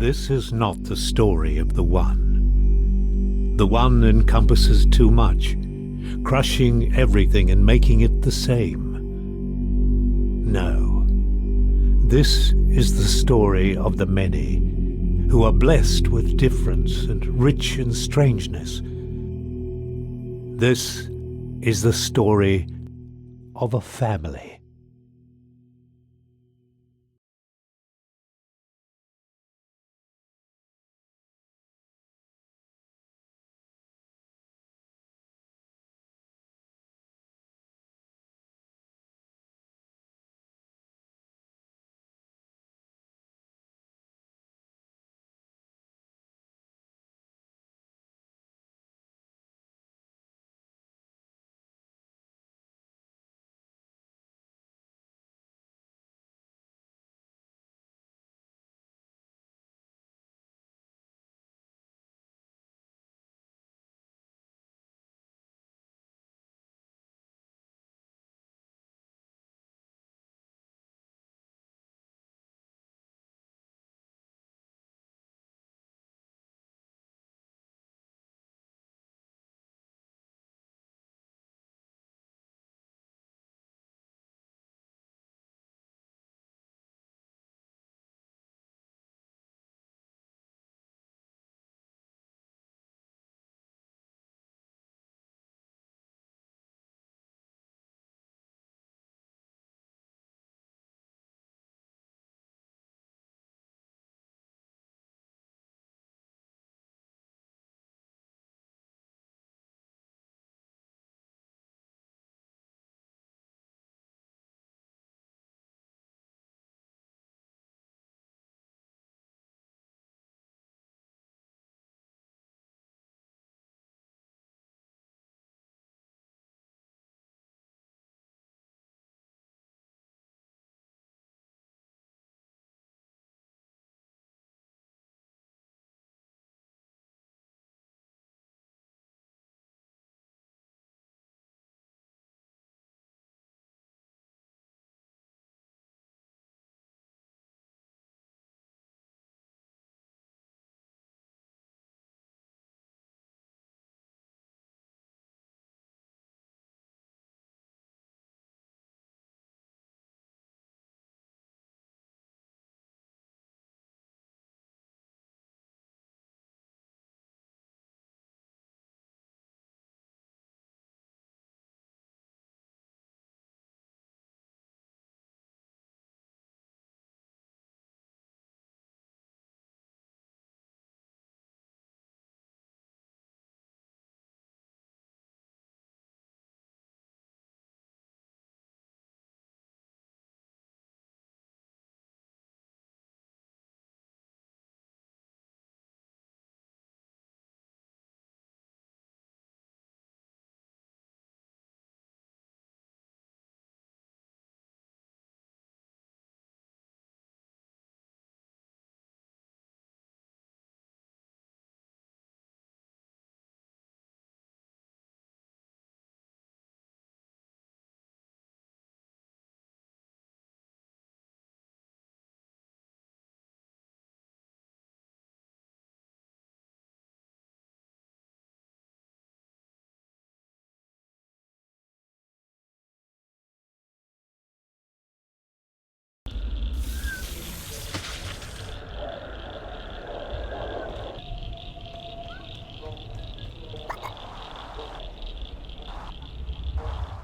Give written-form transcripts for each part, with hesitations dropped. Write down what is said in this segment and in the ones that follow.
This is not the story of the One. The One encompasses too much, crushing everything and making it the same. No, this is the story of the many, who are blessed with difference and rich in strangeness. This is the story of a family.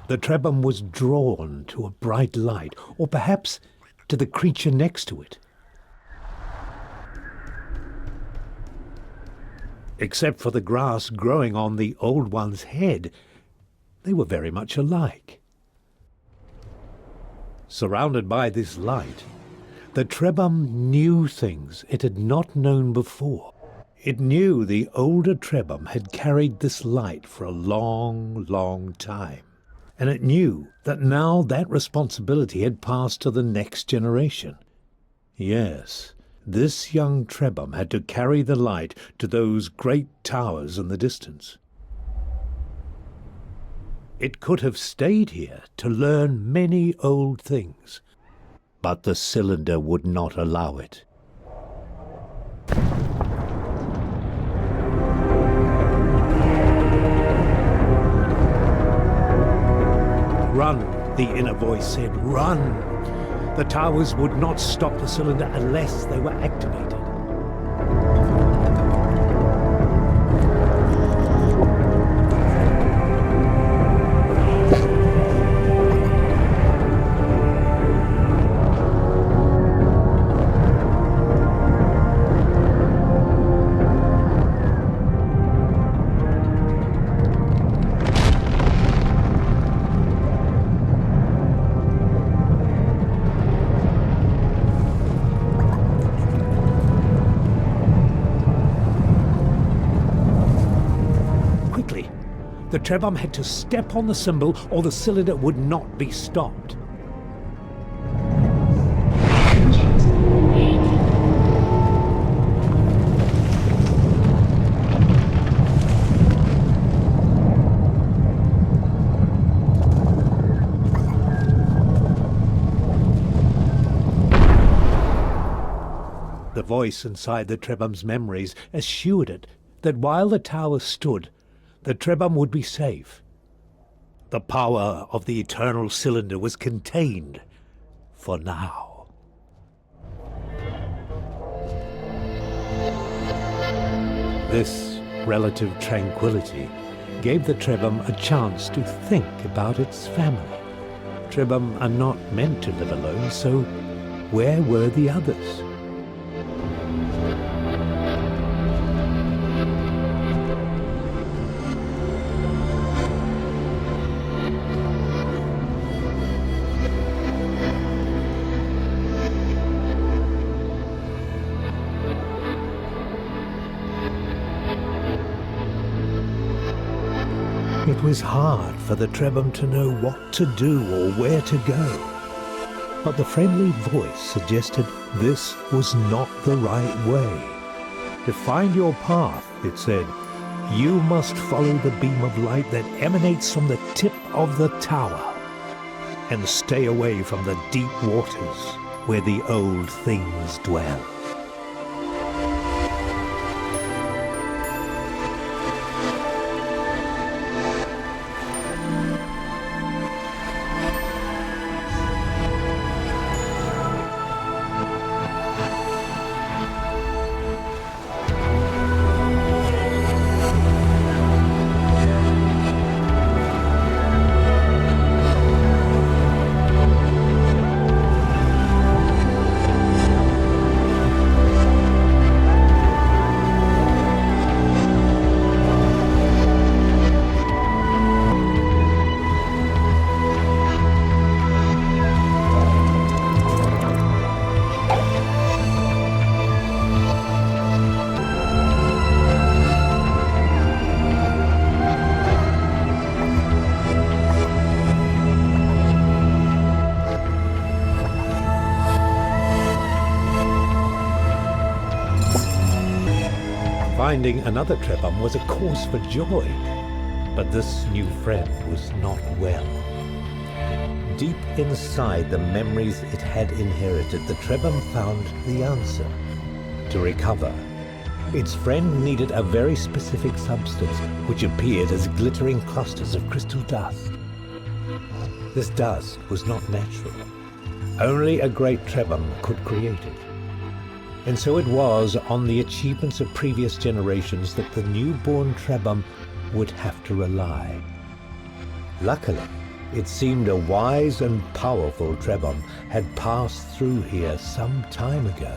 The Trebhum was drawn to a bright light, or perhaps to the creature next to it. Except for the grass growing on the Old One's head, they were very much alike. Surrounded by this light, the Trebhum knew things it had not known before. It knew the older Trebhum had carried this light for a long, long time. And it knew that now that responsibility had passed to the next generation. Yes, this young Trebhum had to carry the light to those great towers in the distance. It could have stayed here to learn many old things, but the cylinder would not allow it. Run, the inner voice said, run. The towers would not stop the cylinder unless they were activated. The Trebhum had to step on the symbol or the cylinder would not be stopped. The voice inside the Trebhum's memories assured it that while the tower stood, the Trebhum would be safe. The power of the eternal cylinder was contained for now. This relative tranquility gave the Trebhum a chance to think about its family. Trebhum are not meant to live alone, so where were the others? It was hard for the Trebhum to know what to do or where to go. But the friendly voice suggested this was not the right way. To find your path, it said, you must follow the beam of light that emanates from the tip of the tower, and stay away from the deep waters where the old things dwell. Finding another Trebhum was a cause for joy, but this new friend was not well. Deep inside the memories it had inherited, the Trebhum found the answer. To recover, its friend needed a very specific substance which appeared as glittering clusters of crystal dust. This dust was not natural. Only a great Trebhum could create it. And so it was on the achievements of previous generations that the newborn Trebhum would have to rely. Luckily, it seemed a wise and powerful Trebhum had passed through here some time ago.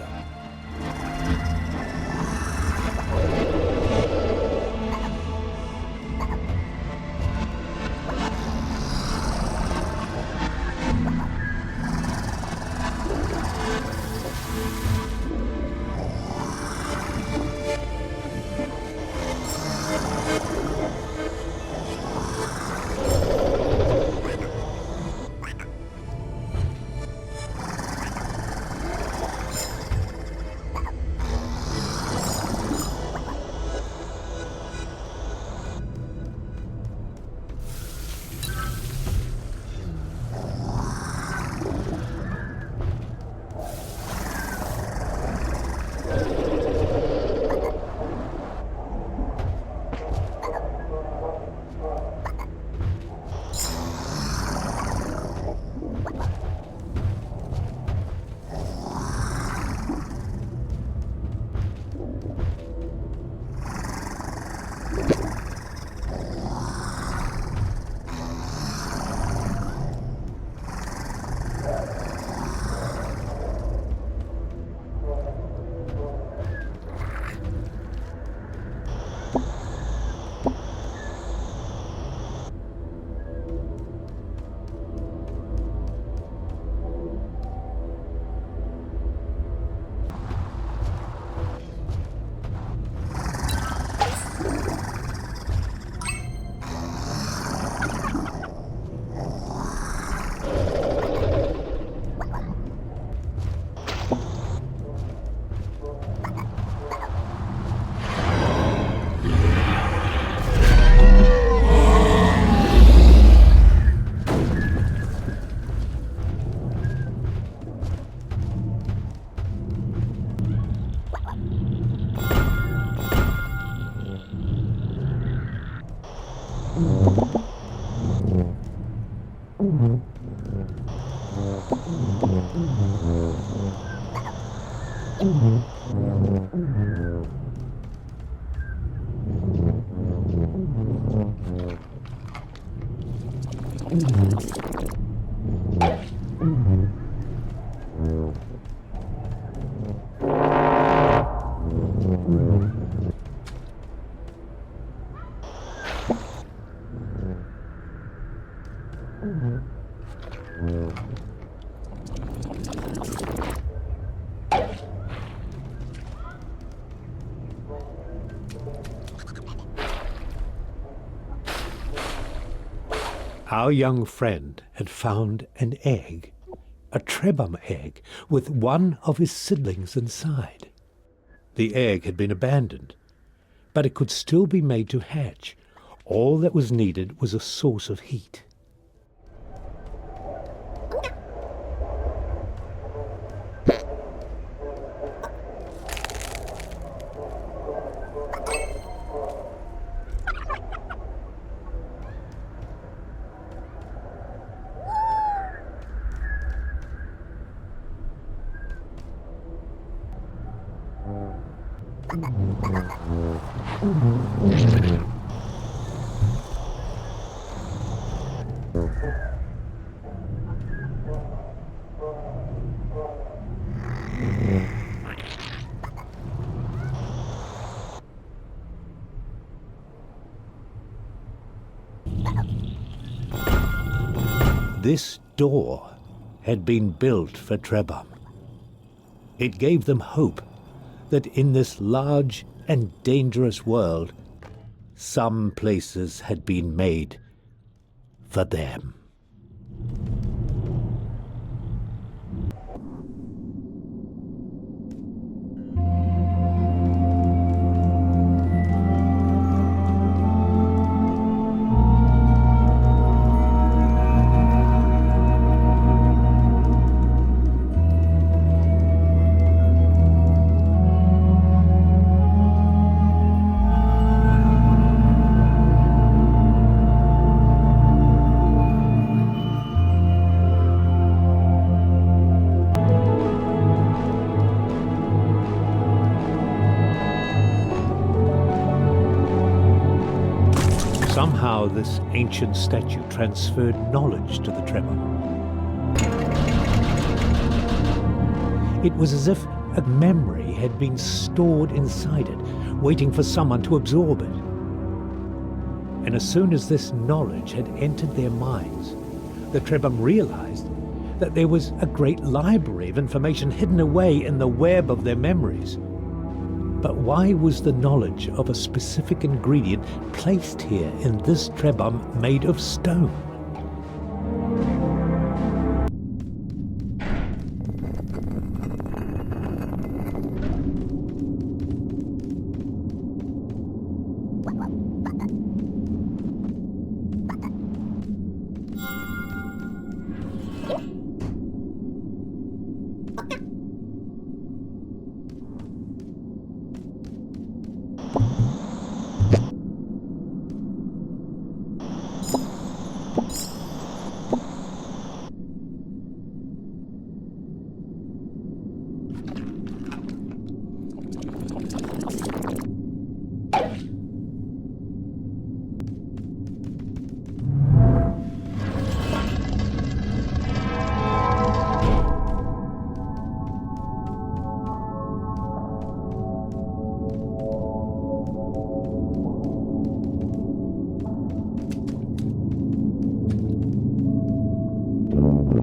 Our young friend had found an egg, a trebum egg, with one of his siblings inside. The egg had been abandoned, but it could still be made to hatch. All that was needed was a source of heat. This door had been built for Trebum. It gave them hope that in this large and dangerous world, some places had been made for them. Somehow this ancient statue transferred knowledge to the Trebum. It was as if a memory had been stored inside it, waiting for someone to absorb it. And as soon as this knowledge had entered their minds, the Trebum realized that there was a great library of information hidden away in the web of their memories. But why was the knowledge of a specific ingredient placed here in this trebum made of stone?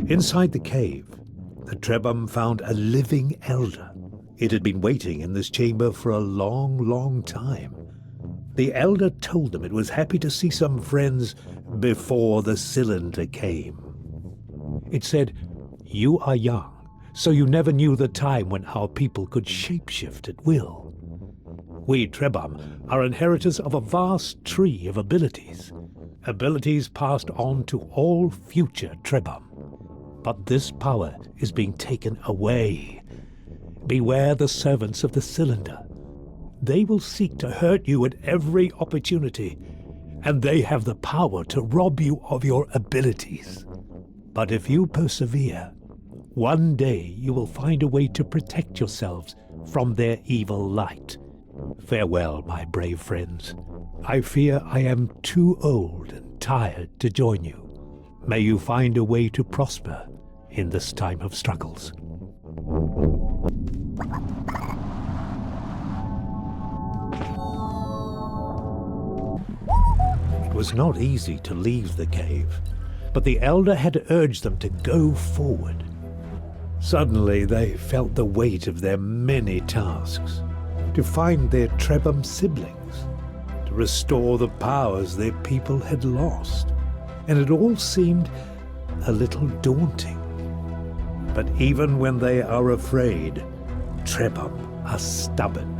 Inside the cave, the Trebum found a living elder. It had been waiting in this chamber for a long, long time. The elder told them it was happy to see some friends before the cylinder came. It said, "You are young, so you never knew the time when our people could shapeshift at will. We Trebum are inheritors of a vast tree of abilities, abilities passed on to all future Trebum. But this power is being taken away. Beware the servants of the cylinder. They will seek to hurt you at every opportunity, and they have the power to rob you of your abilities. But if you persevere, one day you will find a way to protect yourselves from their evil light. Farewell, my brave friends. I fear I am too old and tired to join you. May you find a way to prosper in this time of struggles. It was not easy to leave the cave, but the elder had urged them to go forward. Suddenly they felt the weight of their many tasks, to find their Trebham siblings, to restore the powers their people had lost, and it all seemed a little daunting. But even when they are afraid, Trebham are stubborn.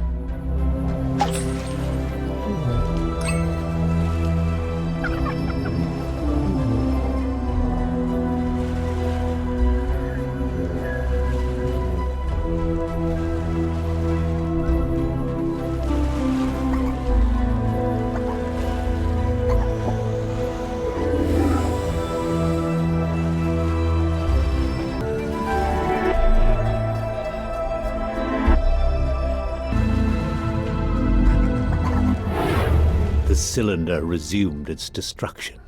The cylinder resumed its destruction.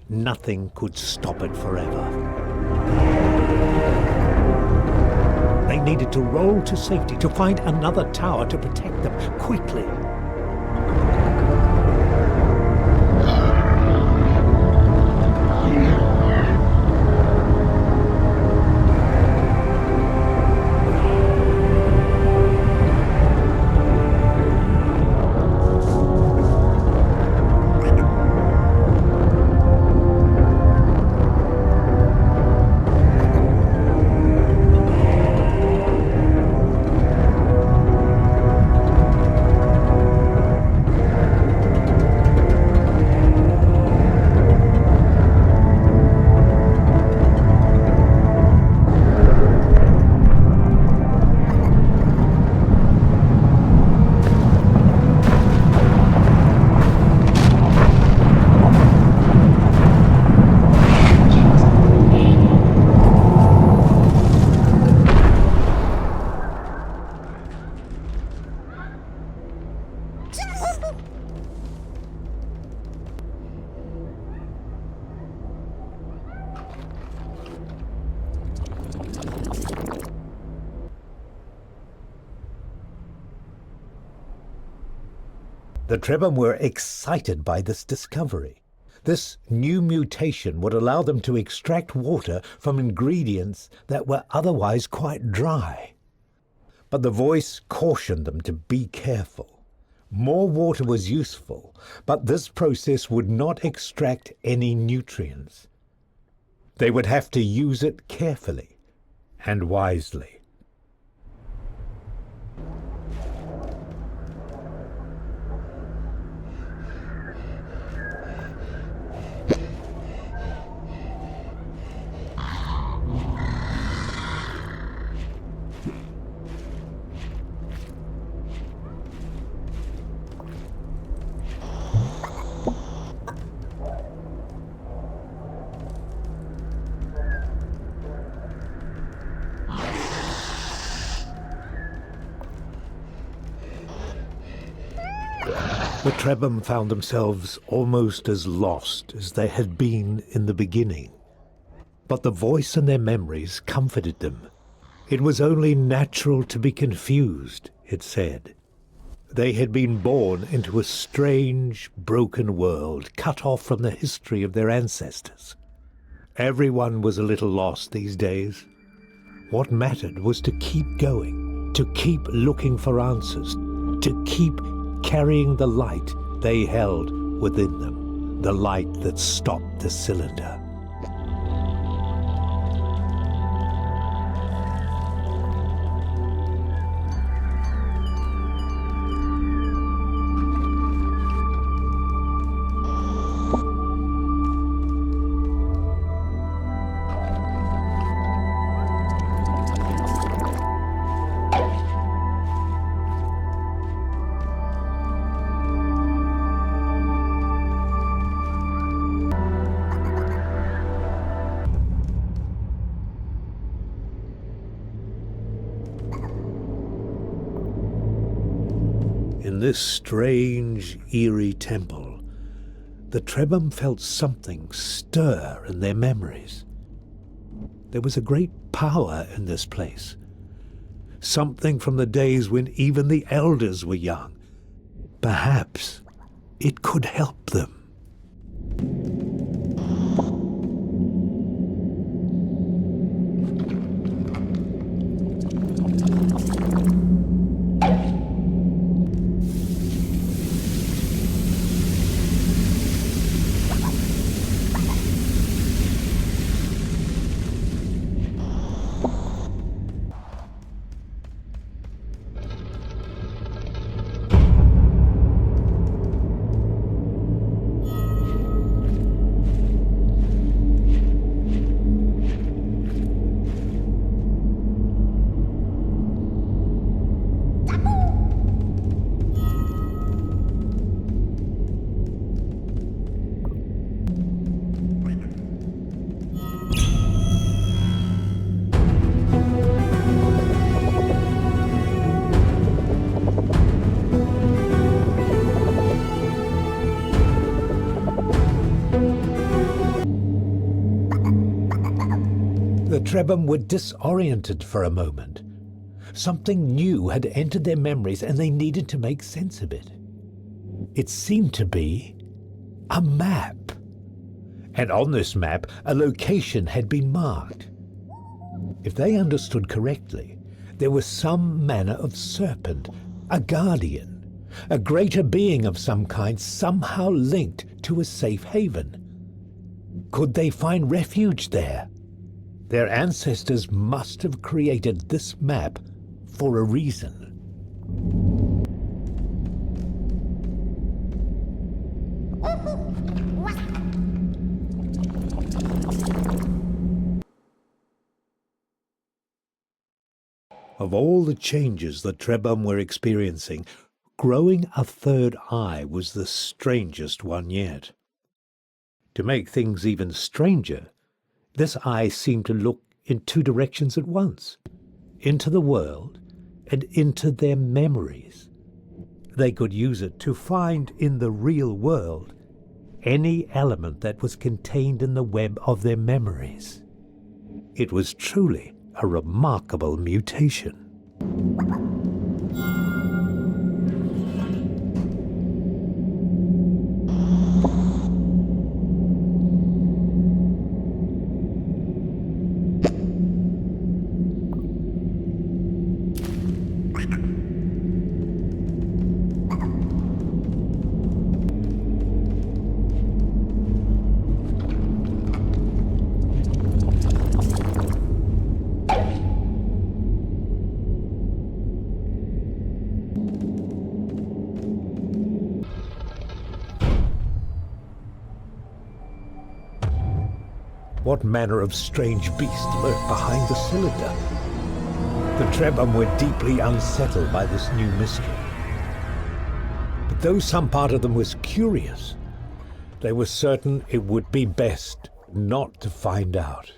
Nothing could stop it forever. They needed to roll to safety, to find another tower to protect them quickly. The Trebham were excited by this discovery. This new mutation would allow them to extract water from ingredients that were otherwise quite dry. But the voice cautioned them to be careful. More water was useful, but this process would not extract any nutrients. They would have to use it carefully and wisely. The Trebham found themselves almost as lost as they had been in the beginning. But the voice in their memories comforted them. It was only natural to be confused, it said. They had been born into a strange, broken world, cut off from the history of their ancestors. Everyone was a little lost these days. What mattered was to keep going, to keep looking for answers, to keep carrying the light they held within them, the light that stopped the cylinder. In this strange, eerie temple, the Trebhum felt something stir in their memories. There was a great power in this place, something from the days when even the elders were young. Perhaps it could help them. The Trebhum were disoriented for a moment. Something new had entered their memories and they needed to make sense of it. It seemed to be a map. And on this map, a location had been marked. If they understood correctly, there was some manner of serpent, a guardian, a greater being of some kind, somehow linked to a safe haven. Could they find refuge there? Their ancestors must have created this map for a reason. Of all the changes the Trebhum were experiencing, growing a third eye was the strangest one yet. To make things even stranger, this eye seemed to look in two directions at once, into the world and into their memories. They could use it to find in the real world any element that was contained in the web of their memories. It was truly a remarkable mutation. What manner of strange beast lurked behind the cylinder? The Trebhum were deeply unsettled by this new mystery. But though some part of them was curious, they were certain it would be best not to find out.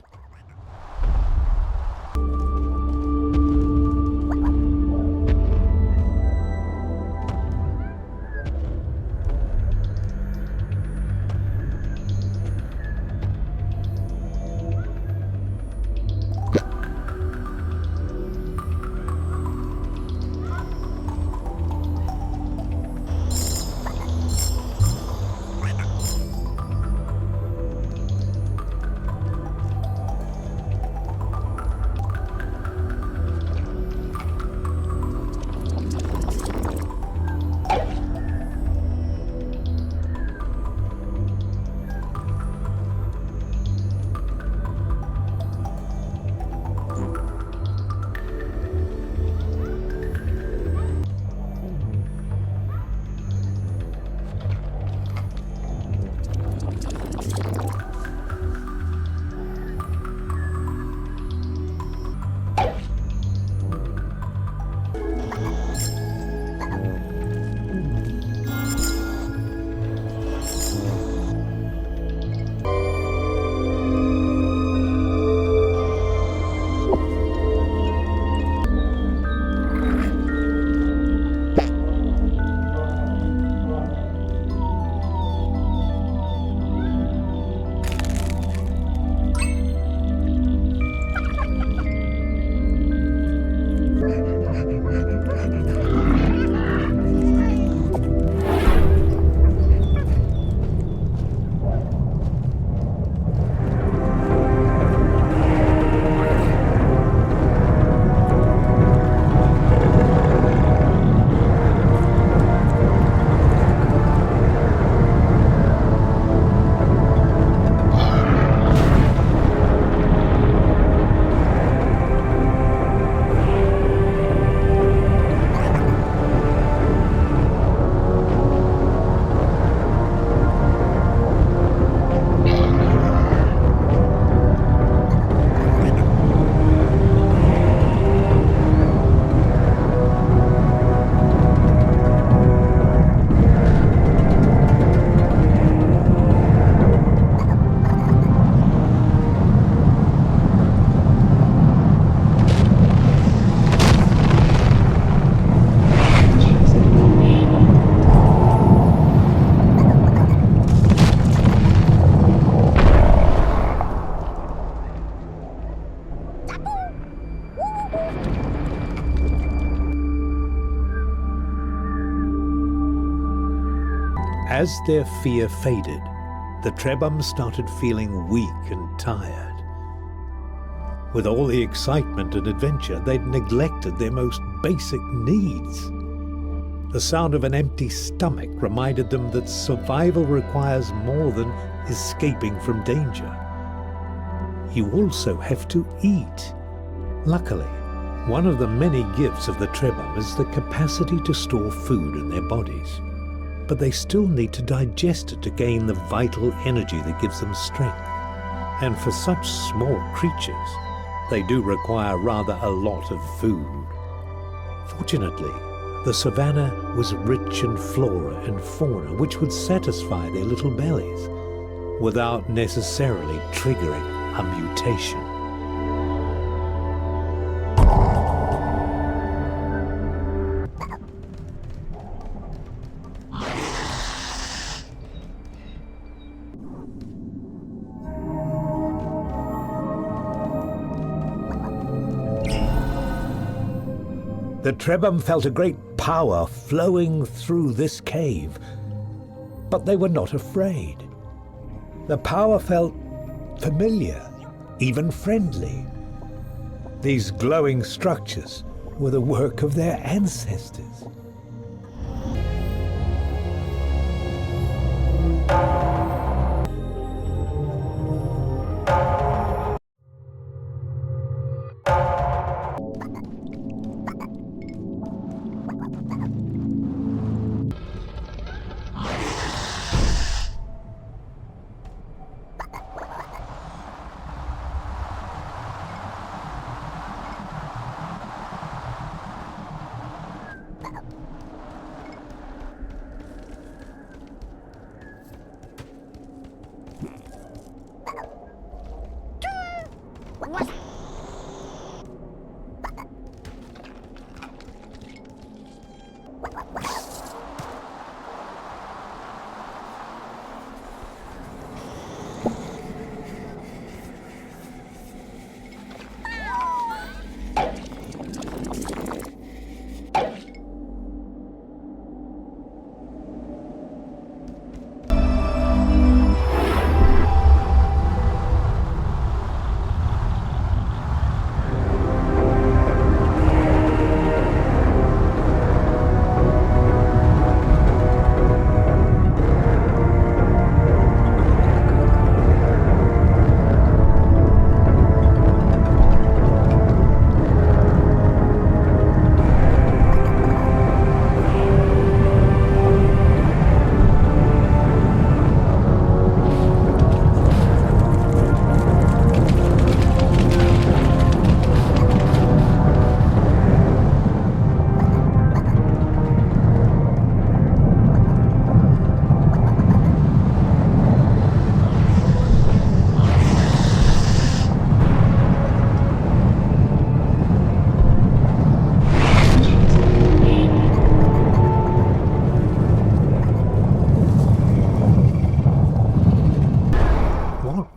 As their fear faded, the Trebhum started feeling weak and tired. With all the excitement and adventure, they'd neglected their most basic needs. The sound of an empty stomach reminded them that survival requires more than escaping from danger. You also have to eat. Luckily, one of the many gifts of the Trebhum is the capacity to store food in their bodies. But they still need to digest it to gain the vital energy that gives them strength. And for such small creatures, they do require rather a lot of food. Fortunately, the savannah was rich in flora and fauna which would satisfy their little bellies without necessarily triggering a mutation. The Trebhum felt a great power flowing through this cave, but they were not afraid. The power felt familiar, even friendly. These glowing structures were the work of their ancestors.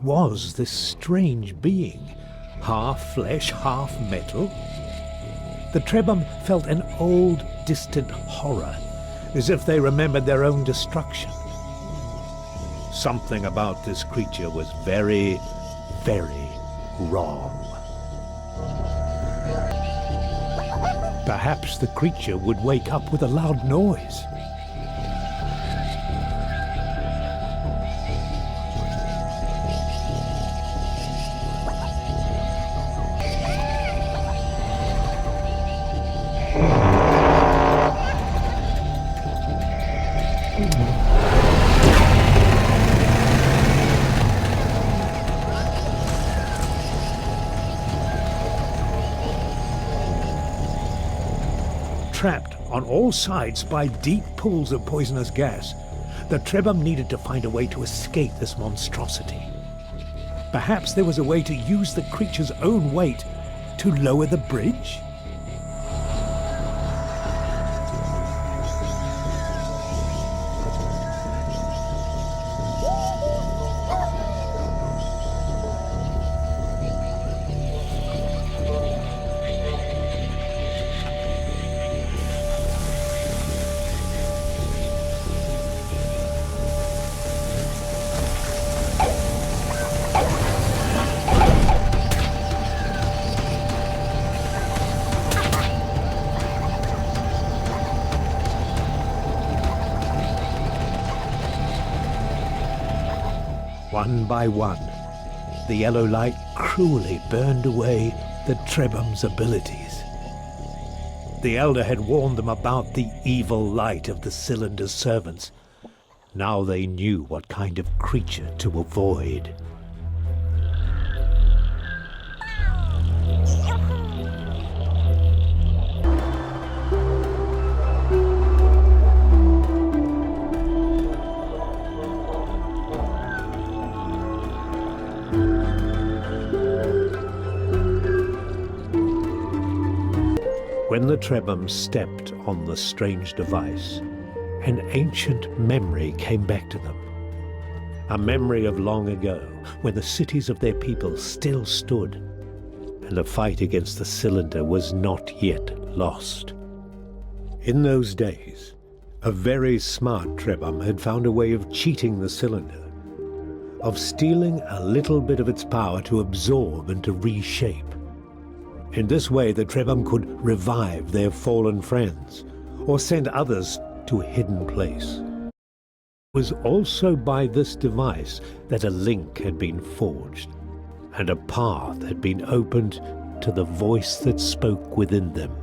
Was this strange being, half flesh, half metal? The Trebhum felt an old, distant horror, as if they remembered their own destruction. Something about this creature was very, very wrong. Perhaps the creature would wake up with a loud noise. Trapped on all sides by deep pools of poisonous gas, the Trebhum needed to find a way to escape this monstrosity. Perhaps there was a way to use the creature's own weight to lower the bridge? One by one, the yellow light cruelly burned away the Trebham's abilities. The elder had warned them about the evil light of the cylinder's servants. Now they knew what kind of creature to avoid. When the Trebham stepped on the strange device, an ancient memory came back to them. A memory of long ago, when the cities of their people still stood, and the fight against the cylinder was not yet lost. In those days, a very smart Trebham had found a way of cheating the cylinder, of stealing a little bit of its power to absorb and to reshape. In this way, the Trebham could revive their fallen friends, or send others to a hidden place. It was also by this device that a link had been forged, and a path had been opened to the voice that spoke within them.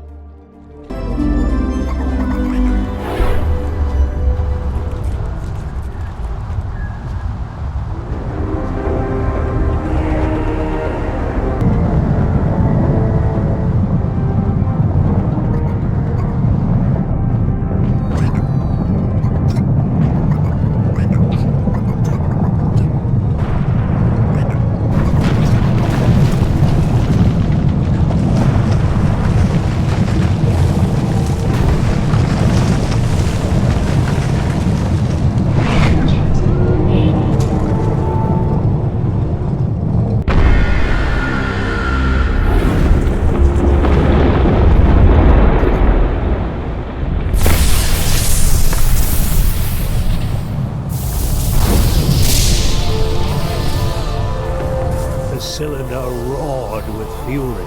The cylinder roared with fury.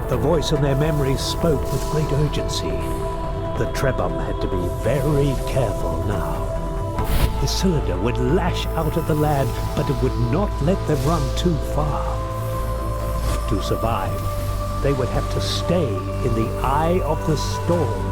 The voice in their memories spoke with great urgency. The Trebham had to be very careful now. The cylinder would lash out at the lad, but it would not let them run too far. To survive, they would have to stay in the eye of the storm.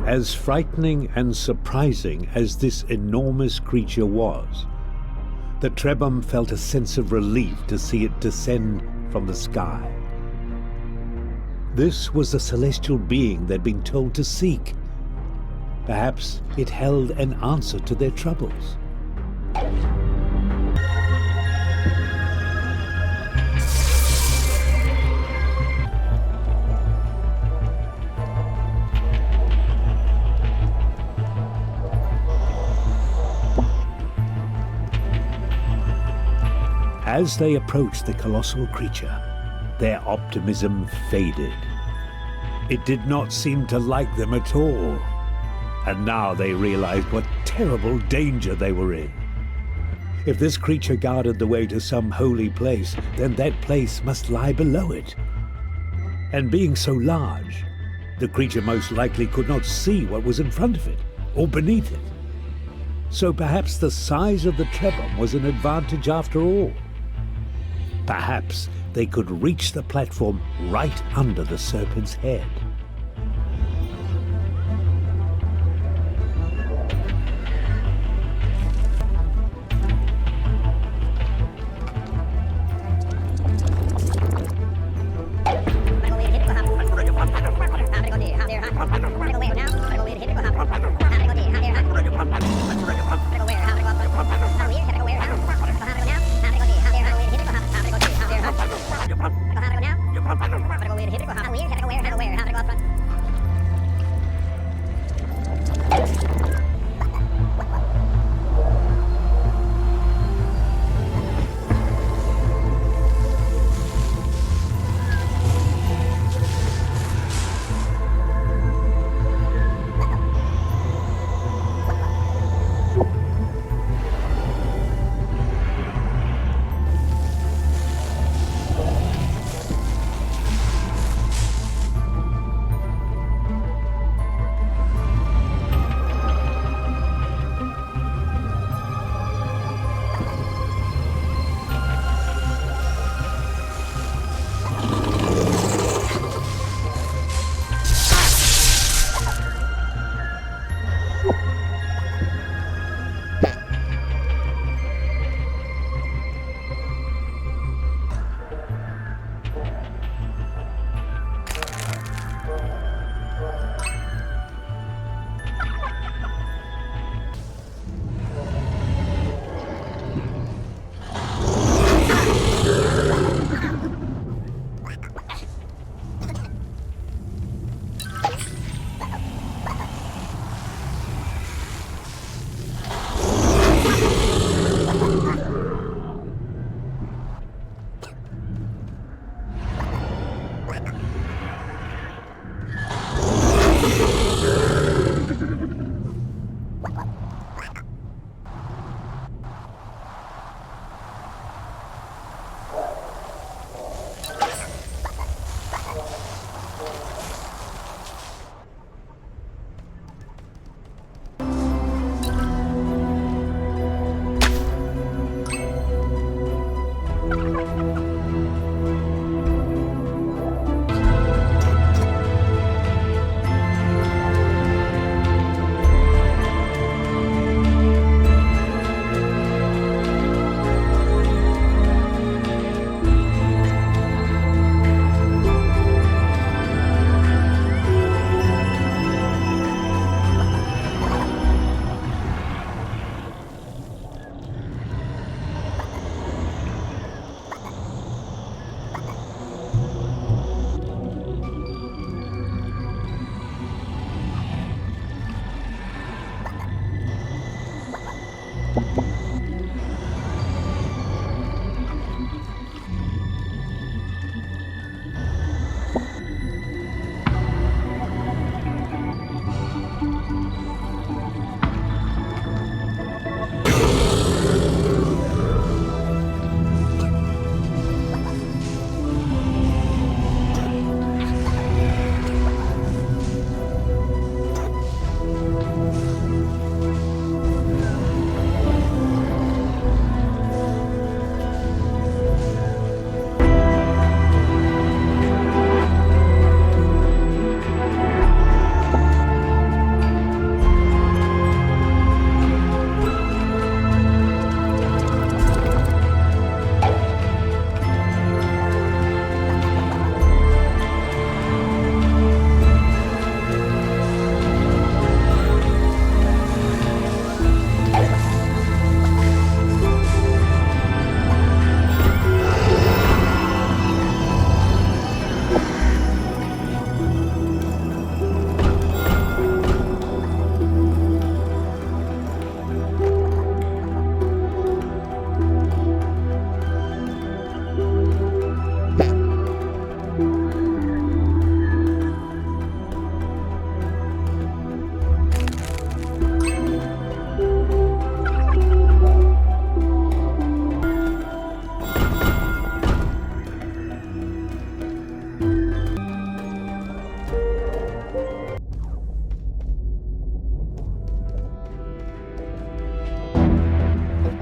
As frightening and surprising as this enormous creature was, the Trebhum felt a sense of relief to see it descend from the sky. This was the celestial being they'd been told to seek. Perhaps it held an answer to their troubles. As they approached the colossal creature, their optimism faded. It did not seem to like them at all. And now they realized what terrible danger they were in. If this creature guarded the way to some holy place, then that place must lie below it. And being so large, the creature most likely could not see what was in front of it, or beneath it. So perhaps the size of the Trebhum was an advantage after all. Perhaps they could reach the platform right under the serpent's head.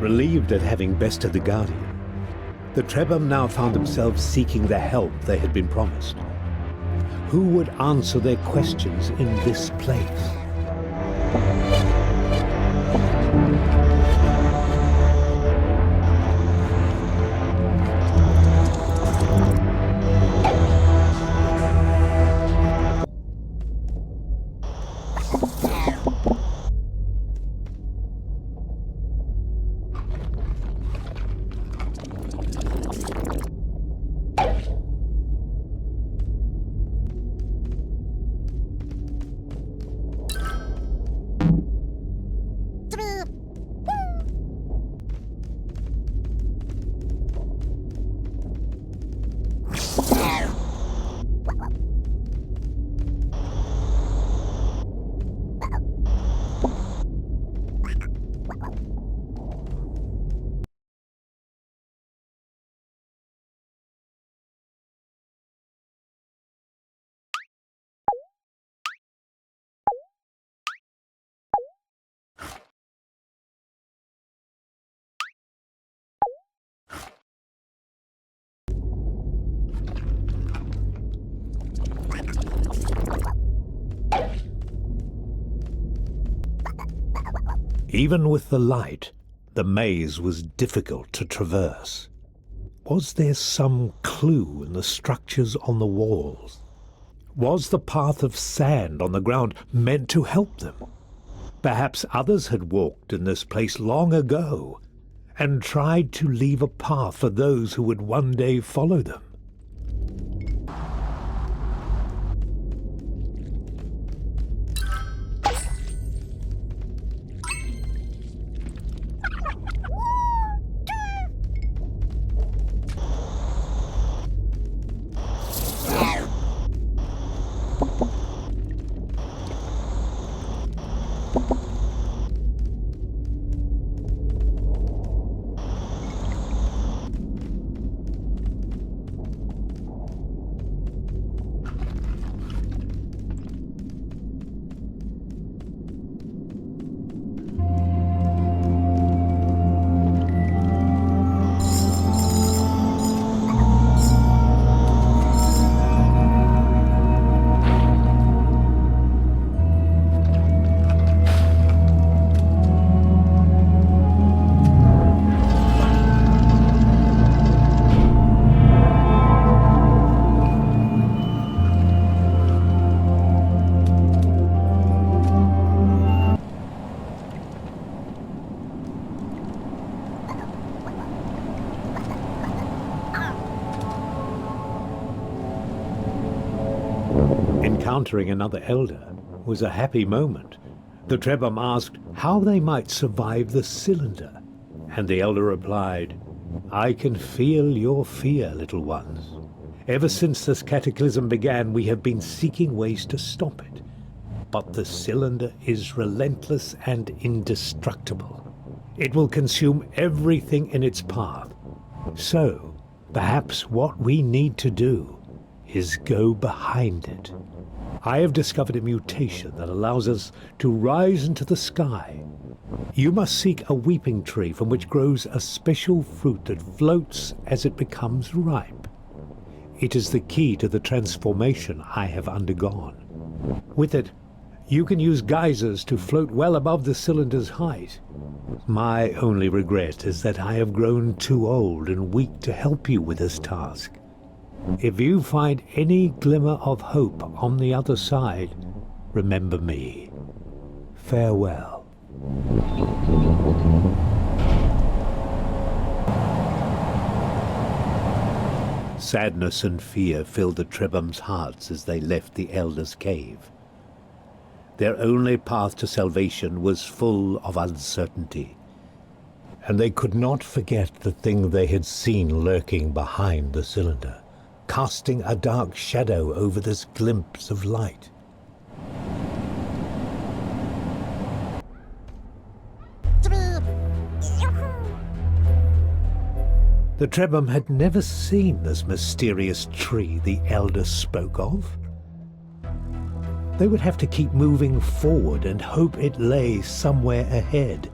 Relieved at having bested the Guardian, the Trebhum now found themselves seeking the help they had been promised. Who would answer their questions in this place? Even with the light, the maze was difficult to traverse. Was there some clue in the structures on the walls? Was the path of sand on the ground meant to help them? Perhaps others had walked in this place long ago and tried to leave a path for those who would one day follow them. Encountering another elder was a happy moment. The Trebhum asked how they might survive the cylinder, and the elder replied, "I can feel your fear, little ones. Ever since this cataclysm began, we have been seeking ways to stop it. But the cylinder is relentless and indestructible. It will consume everything in its path. So, perhaps what we need to do is go behind it. I have discovered a mutation that allows us to rise into the sky. You must seek a weeping tree from which grows a special fruit that floats as it becomes ripe. It is the key to the transformation I have undergone. With it, you can use geysers to float well above the cylinder's height. My only regret is that I have grown too old and weak to help you with this task. If you find any glimmer of hope on the other side, remember me. Farewell." Sadness and fear filled the Trebhum's hearts as they left the Elder's cave. Their only path to salvation was full of uncertainty, and they could not forget the thing they had seen lurking behind the cylinder, casting a dark shadow over this glimpse of light. The Trebhum had never seen this mysterious tree the Elder spoke of. They would have to keep moving forward and hope it lay somewhere ahead.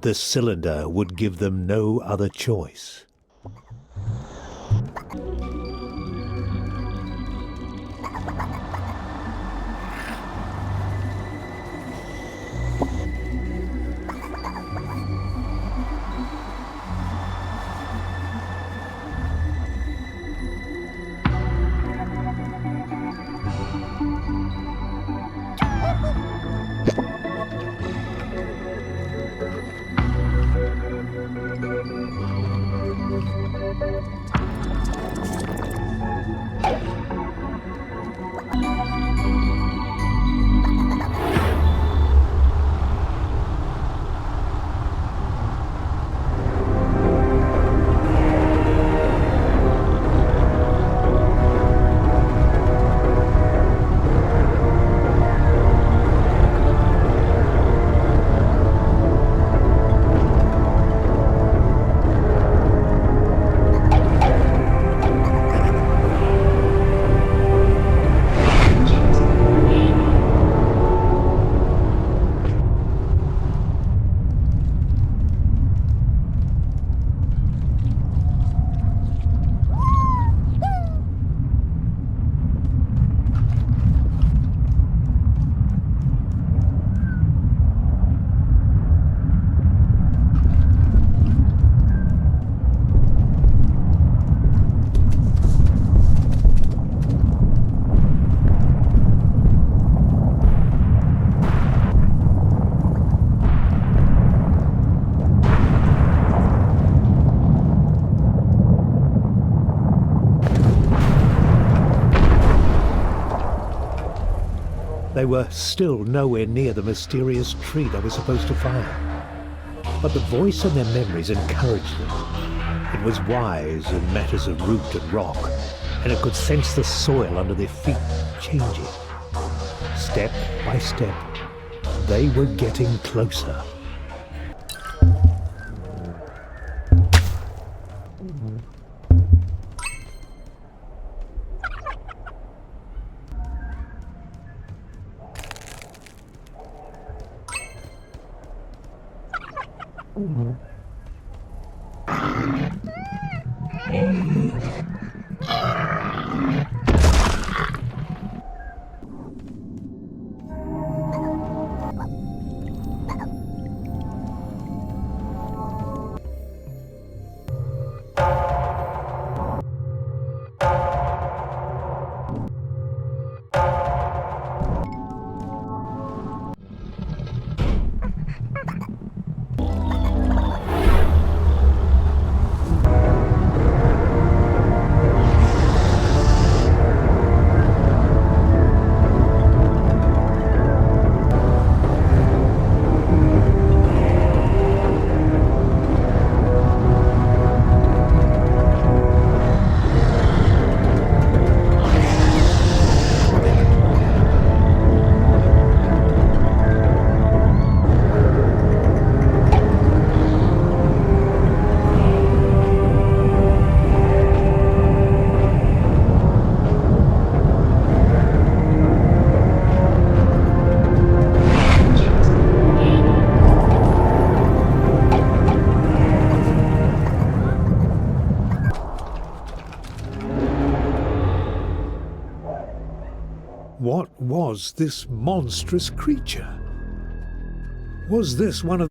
The cylinder would give them no other choice. They were still nowhere near the mysterious tree they were supposed to find. But the voice in their memories encouraged them. It was wise in matters of root and rock, and it could sense the soil under their feet changing. Step by step, they were getting closer. What was this monstrous creature? Was this one of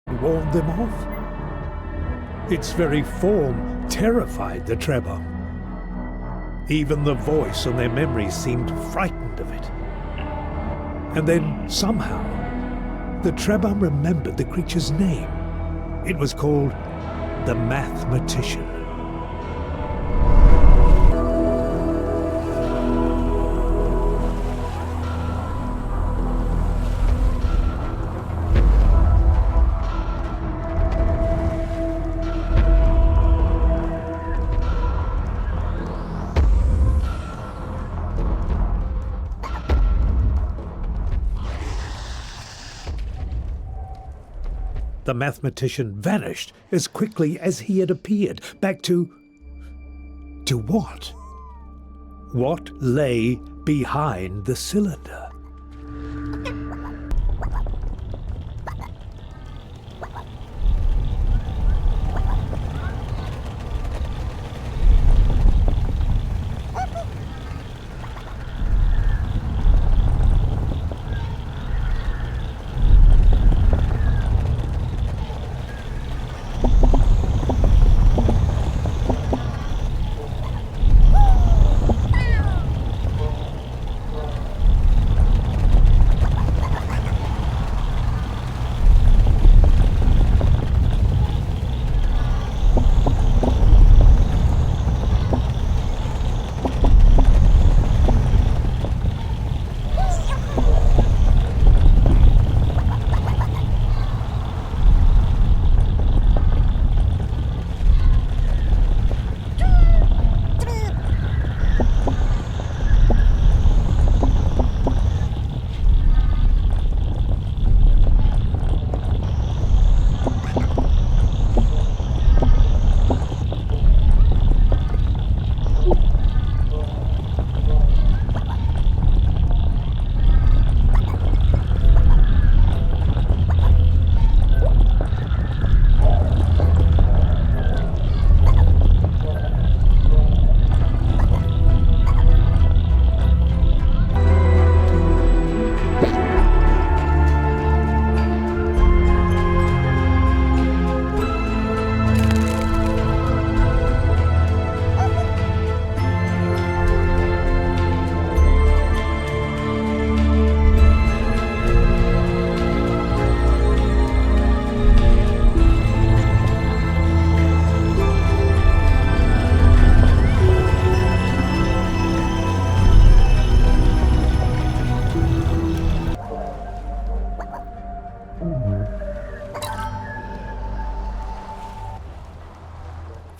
the warned them off? Its very form terrified the Trebhum. Even the voice and their memories seemed frightened of it. And then, somehow, the Trebhum remembered the creature's name. It was called the Mathematician. The mathematician vanished as quickly as he had appeared, back to what? What lay behind the cylinder?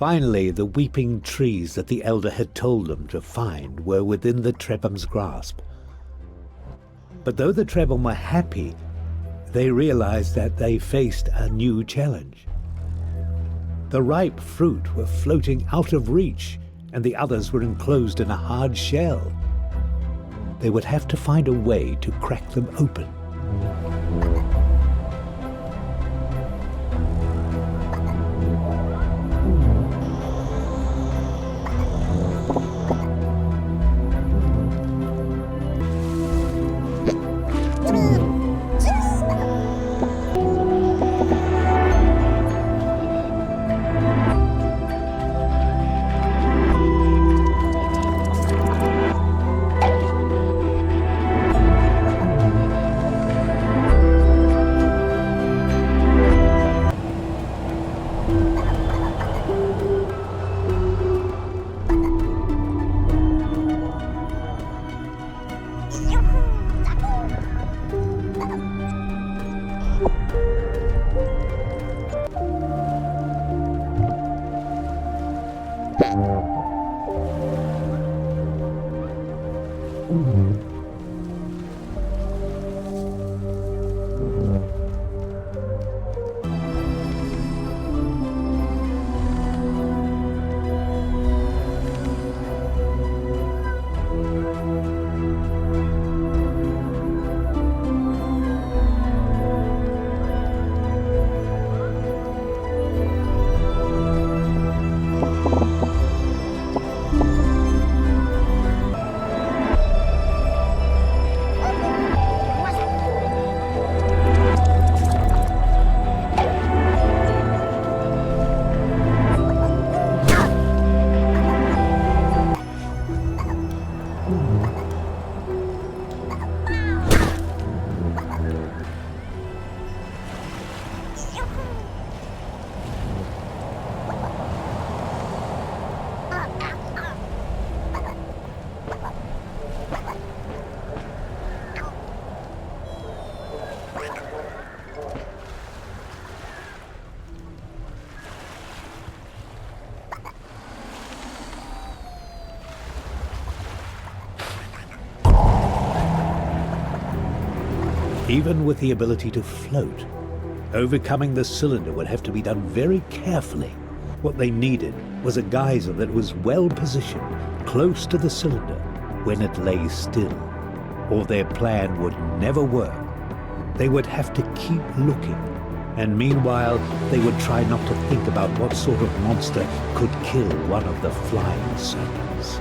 Finally, the weeping trees that the elder had told them to find were within the Trebham's grasp. But though the Trebham were happy, they realized that they faced a new challenge. The ripe fruit were floating out of reach, and the others were enclosed in a hard shell. They would have to find a way to crack them open. Even with the ability to float, overcoming the cylinder would have to be done very carefully. What they needed was a geyser that was well positioned, close to the cylinder, when it lay still, or their plan would never work. They would have to keep looking, and meanwhile they would try not to think about what sort of monster could kill one of the flying serpents.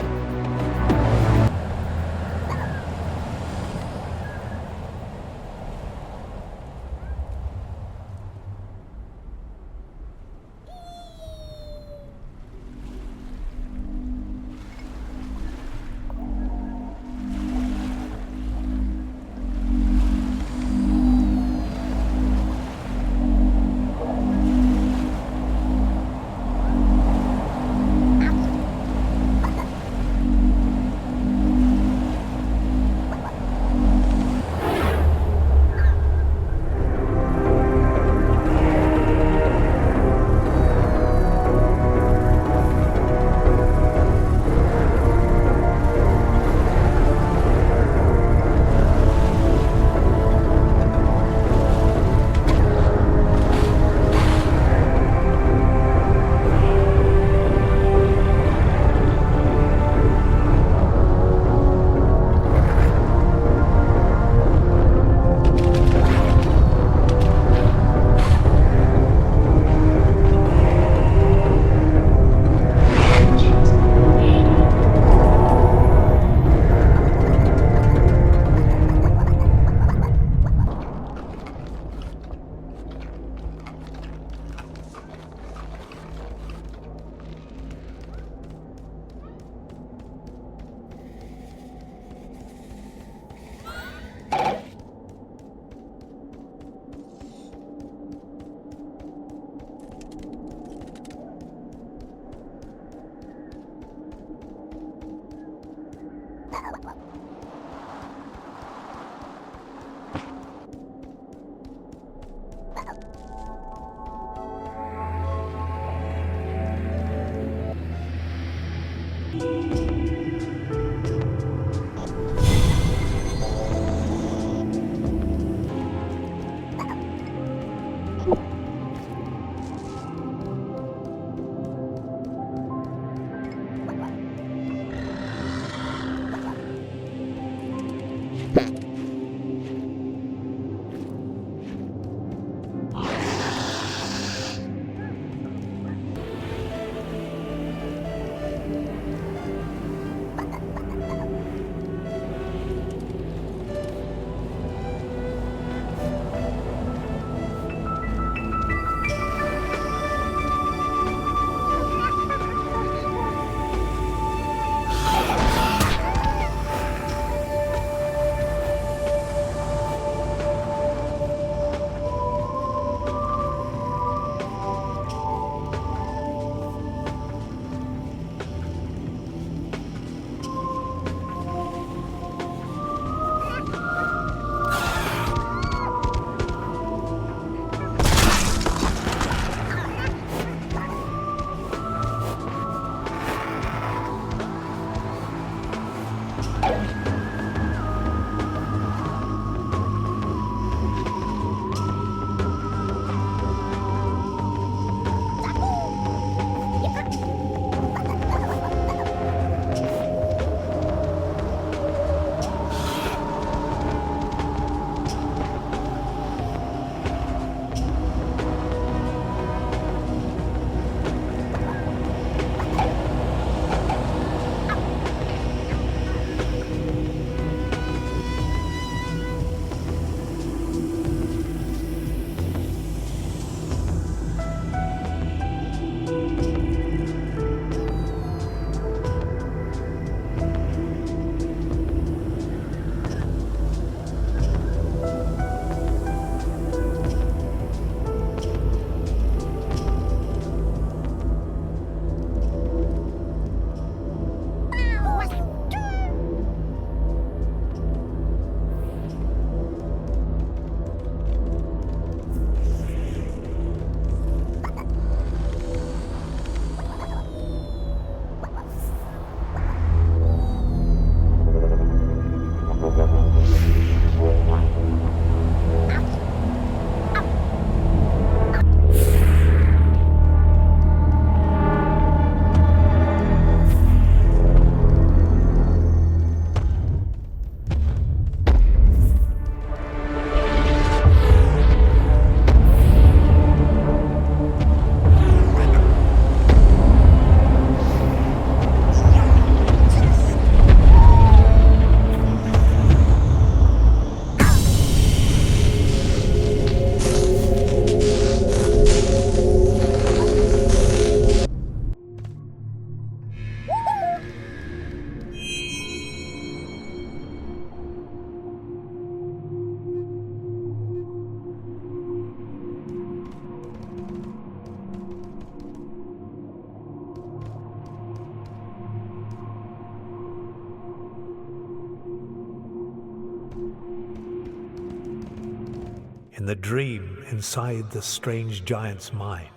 In the dream inside the strange giant's mind,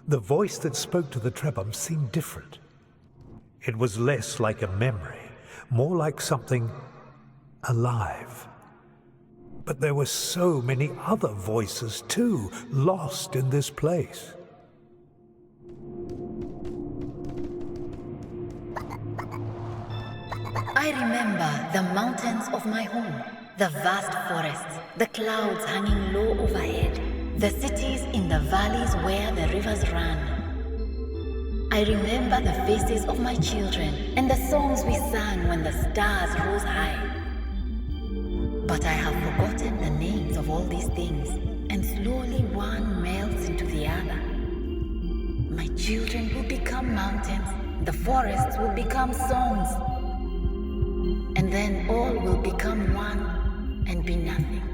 the voice that spoke to the Trebhum seemed different. It was less like a memory, more like something alive. But there were so many other voices too, lost in this place. I remember the mountains of my home, the vast forests, the clouds hanging low overhead, the cities in the valleys where the rivers ran. I remember the faces of my children and the songs we sang when the stars rose high. But I have forgotten the names of all these things, and slowly one melts into the other. My children will become mountains, the forests will become songs, and then all will become one and be nothing.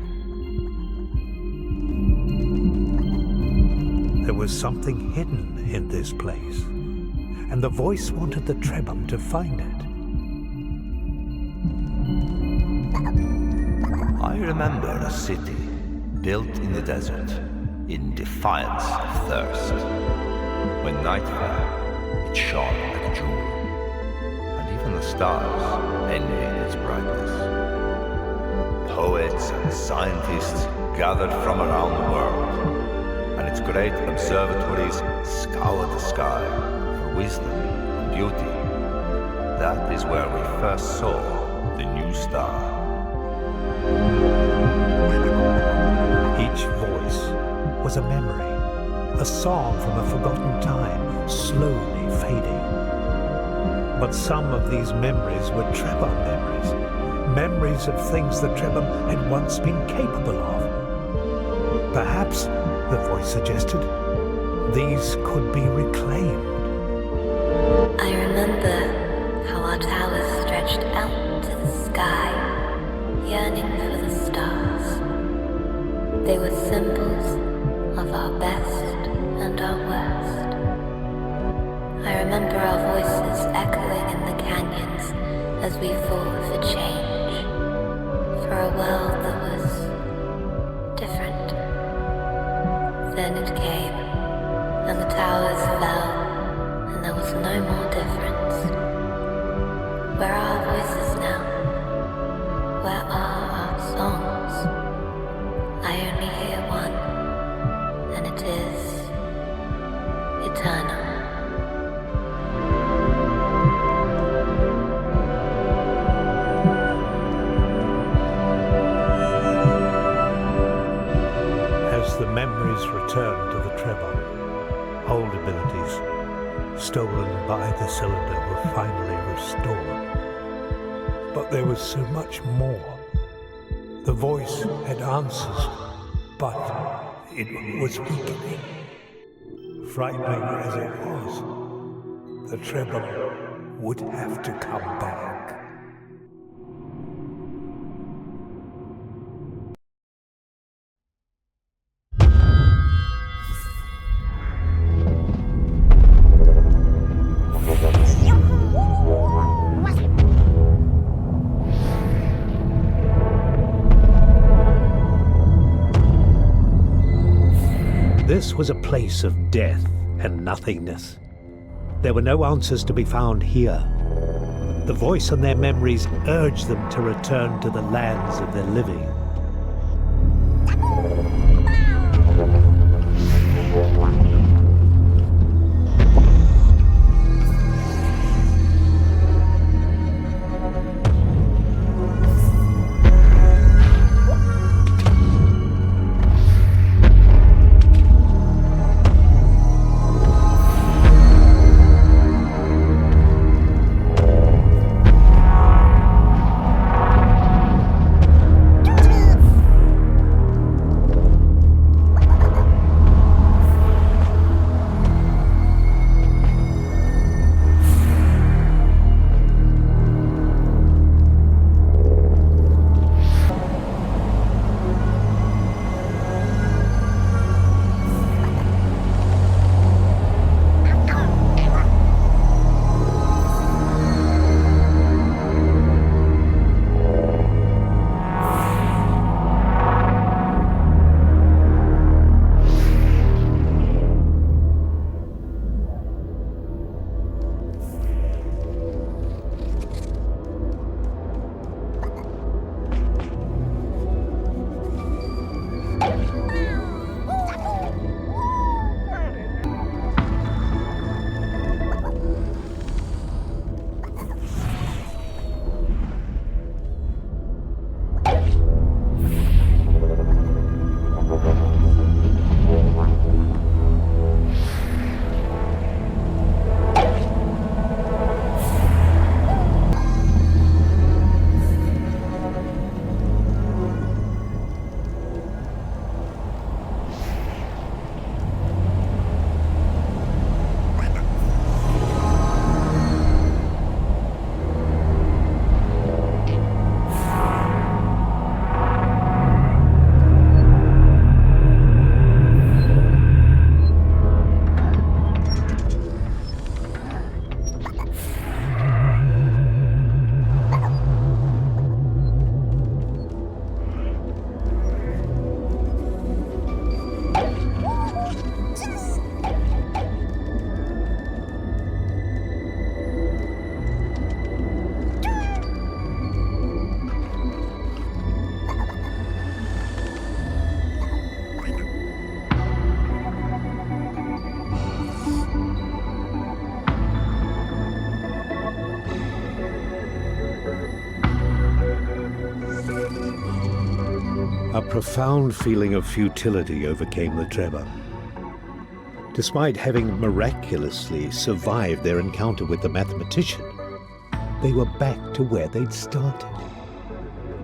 There was something hidden in this place, and the voice wanted the Trebhum to find it. I remember a city built in the desert in defiance of thirst. When night fell, it shone like a jewel, and even the stars envied its brightness. Poets and scientists gathered from around the world, and its great observatories scoured the sky for wisdom and beauty. That is where we first saw the new star. Each voice was a memory, a song from a forgotten time, slowly fading. But some of these memories were Trebhum memories, memories of things the Trebhum had once been capable of. Perhaps, the voice suggested, these could be reclaimed. I remember how our towers stretched out to the sky, yearning for the stars. They were symbols of our best and our worst. I remember our voices echoing in the canyons as we fought for change, for a world that was different. Then it came, and the towers fell, and there was no more difference. Where are our voices now? memories returned to the Trebon. Old abilities, stolen by the cylinder, were finally restored. But there was so much more. The voice had answers, but it was weakening. Frightening as it was, the Trebon would have to come back. This was a place of death and nothingness. There were no answers to be found here. The voice and their memories urged them to return to the lands of their living. A profound feeling of futility overcame the Trebon. Despite having miraculously survived their encounter with the mathematician, they were back to where they'd started.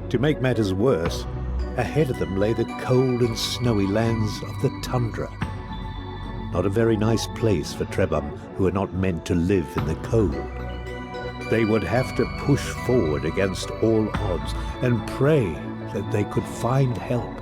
To make matters worse, ahead of them lay the cold and snowy lands of the tundra. Not a very nice place for Trebon who are not meant to live in the cold. They would have to push forward against all odds and pray that they could find help.